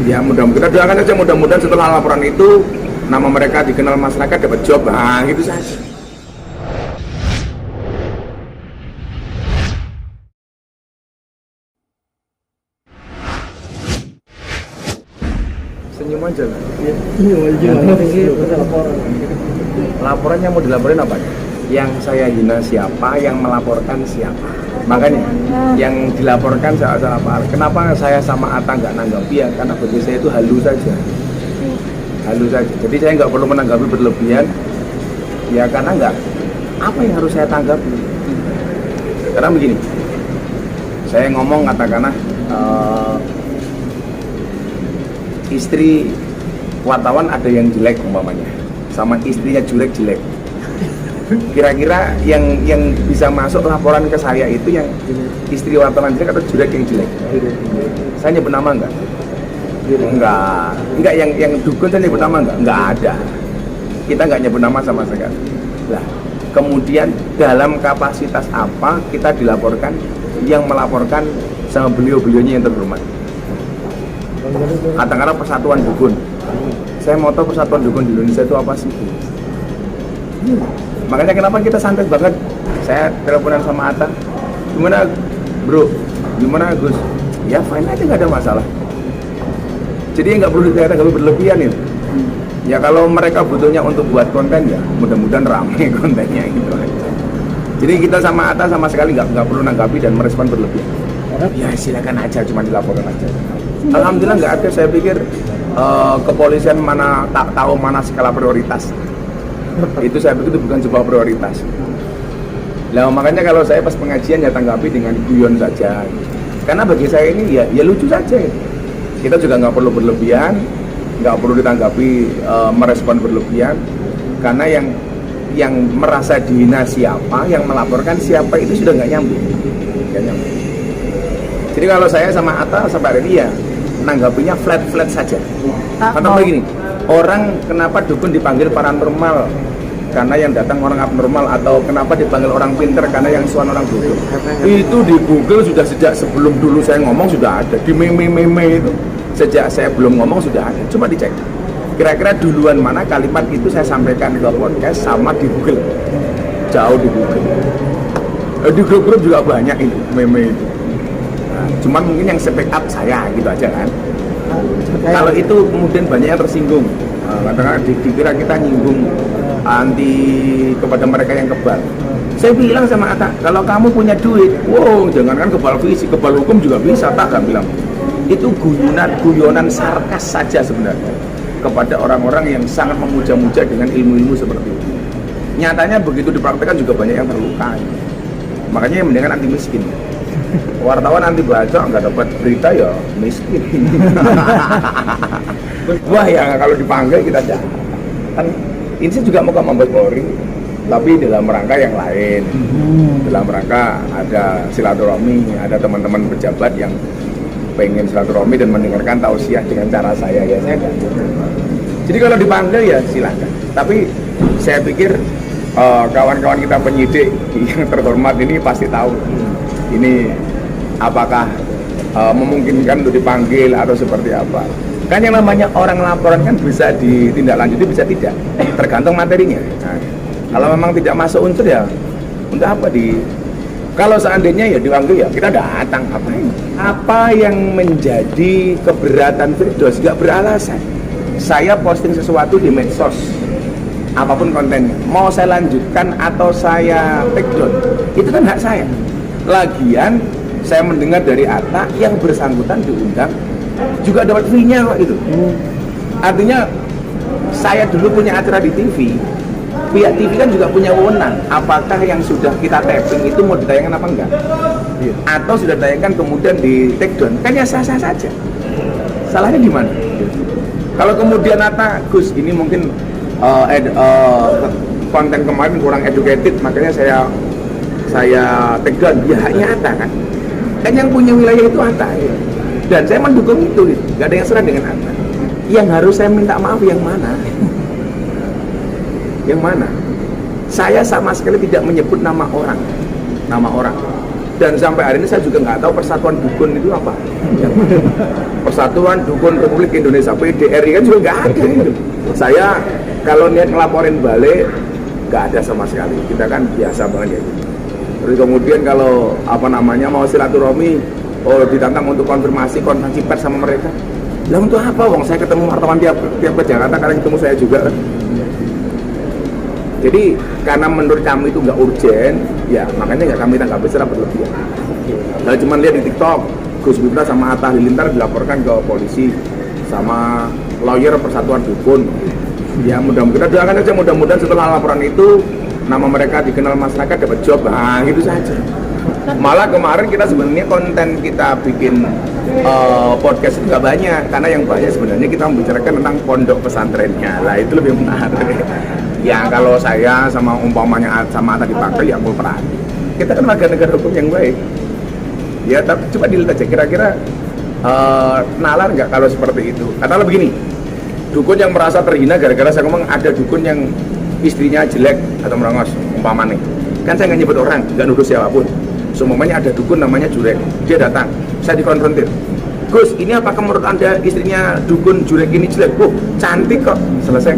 Ya mudah-mudahan kita doakan saja, mudah-mudahan setelah laporan itu nama mereka dikenal masyarakat, dapat job, gitu saja. Senyum aja lah. Laporannya mau dilaporin apa? Yang saya hina siapa, yang melaporkan siapa. Makanya yang dilaporkan salah apa? Kenapa saya sama Atta nggak nanggapi ya? Karena bagi saya itu halu saja. Halu saja. Jadi saya nggak perlu menanggapi berlebihan. Ya karena nggak. Apa yang harus saya tanggapi? Karena begini. Saya ngomong katakanlah istri wartawan ada yang jelek umpamanya, sama istrinya jelek-jelek. Kira-kira yang bisa masuk laporan ke saya itu yang istri wartawan jelek atau jelek yang jelek? Saya nyebut nama enggak? Enggak yang dukun saya nyebut nama enggak ada. Kita enggak nyebut nama sama sekali. Lah, kemudian dalam kapasitas apa kita dilaporkan, yang melaporkan sama beliau-beliaunya yang terhormat? Katakanlah Persatuan Dukun. Saya mau tahu Persatuan Dukun di Indonesia itu apa sih? Makanya kenapa kita santai banget. Saya teleponan sama Atta, gimana bro, gimana Gus? Ya fine aja, nggak ada masalah. Jadi nggak perlu ditanggapi berlebihan itu. Ya kalau mereka butuhnya untuk buat konten ya mudah-mudahan ramai kontennya gitu aja. Jadi kita sama Atta sama sekali nggak perlu nanggapi dan merespon berlebihan. Ya silakan aja, cuma dilaporkan aja. Alhamdulillah nggak ada. Saya pikir kepolisian mana tak tahu mana skala prioritas. Itu saya pikir itu bukan sebuah prioritas. Nah makanya kalau saya pas pengajian ya tanggapi dengan guyon saja. Karena bagi saya ini ya lucu saja. Kita juga nggak perlu berlebihan, nggak perlu ditanggapi merespon berlebihan. Karena yang merasa dihina siapa, yang melaporkan siapa itu sudah nggak nyambung. Jadi kalau saya sama Atta sampai hari ini ya nanggapinya flat saja. Atau begini, orang kenapa dukun dipanggil paranormal? Karena yang datang orang abnormal, atau kenapa dipanggil orang pinter? Karena yang suan orang bodoh. Itu di Google sudah sejak sebelum dulu saya ngomong sudah ada. Di meme itu sejak saya belum ngomong sudah ada. Cuma dicek. Kira-kira duluan mana kalimat itu saya sampaikan ke podcast sama di Google. Jauh di Google. Di grup-grup juga banyak itu meme itu. Cuman mungkin yang speak up saya gitu aja kan. Kalau itu kemudian banyak yang tersinggung, kadang-kadang dikira kita nyinggung anti kepada mereka yang kebal. Saya bilang sama Atta, kalau kamu punya duit, wow, jangankan kebal fisik, kebal hukum juga bisa. Tak bilang itu guyonan sarkas saja sebenarnya kepada orang-orang yang sangat memuja-muja dengan ilmu-ilmu seperti itu. Nyatanya begitu dipraktekkan juga banyak yang terluka. Makanya yang mendingan anti miskin. Wartawan anti baca nggak dapat berita ya miskin. Wah ya kalau dipanggil kita jangan. Kan ini sih juga mau membuat Polri, tapi dalam rangka yang lain. Dalam rangka ada silaturahmi, ada teman-teman pejabat yang pengen silaturahmi dan mendengarkan tausiah dengan cara saya ya saya enggak. Jadi kalau dipanggil ya silakan. Tapi saya pikir kawan-kawan kita penyidik yang terhormat ini pasti tahu ini apakah memungkinkan untuk dipanggil atau seperti apa. Kan yang namanya orang laporan kan bisa ditindaklanjuti, bisa tidak, tergantung materinya. Nah, kalau memang tidak masuk unsur ya untuk apa kalau seandainya ya dipanggil ya kita datang. Apa yang menjadi keberatan Firdaus? Gak beralasan. Saya posting sesuatu di medsos, apapun kontennya, mau saya lanjutkan atau saya take down, itu kan hak saya. Lagian saya mendengar dari Atta yang bersangkutan diundang juga dapat fee-nya kok itu. Artinya saya dulu punya acara di TV, pihak TV kan juga punya wewenang apakah yang sudah kita tapping itu mau ditayangkan apa enggak, atau sudah ditayangkan kemudian di take down, kan ya sah-sah saja. Salahnya di mana? Kalau kemudian Atta, Gus ini mungkin konten kemarin kurang educated makanya saya take down, ya haknya Atta kan yang punya wilayah itu Atta ya. Dan saya mendukung itu, gak ada yang serah dengan Atta. Yang harus saya minta maaf yang mana? Yang mana? Saya sama sekali tidak menyebut nama orang. Dan sampai hari ini saya juga nggak tahu Persatuan Dukun itu apa. Persatuan Dukun Republik Indonesia PDRI kan juga nggak ada gitu. Saya kalau niat ngelaporin balik nggak ada sama sekali. Kita kan biasa banget ya. Terus kemudian kalau mau silaturahmi, ditantang untuk konfirmasi konferensi pers sama mereka. Lah untuk apa? Wong saya ketemu wartawan tiap ke Jakarta karena ketemu saya juga kan. Jadi karena menurut kami itu nggak urgent, ya makanya nggak kami tanggapi secara berlebihan. Kalau cuma lihat di TikTok, Gus Miftah sama Atta Halilintar dilaporkan ke polisi sama lawyer Persatuan Dukun. Ya mudah-mudahan doakan aja, mudah-mudahan setelah laporan itu nama mereka dikenal masyarakat, dapat job, gitu saja. Malah kemarin kita sebenarnya konten kita bikin podcast itu nggak banyak, karena yang banyak sebenarnya kita membicarakan tentang pondok pesantrennya. Lah itu lebih menarik. Ya kalau saya sama umpamanya sama Atta dipakai ya aku perhati. Kita kan warga negara hukum yang baik. Ya tapi coba dilihat aja kira-kira nalar nggak kalau seperti itu. Katakanlah begini, dukun yang merasa terhina gara-gara saya ngomong ada dukun yang istrinya jelek atau merongos umpamanya. Kan saya nggak nyebut orang, nggak nuduh siapapun. Semuanya ada dukun namanya Jurek, dia datang, saya dikonfrontir. Gus, ini apakah menurut Anda istrinya dukun Jurek ini jelek? Cantik kok, selesai.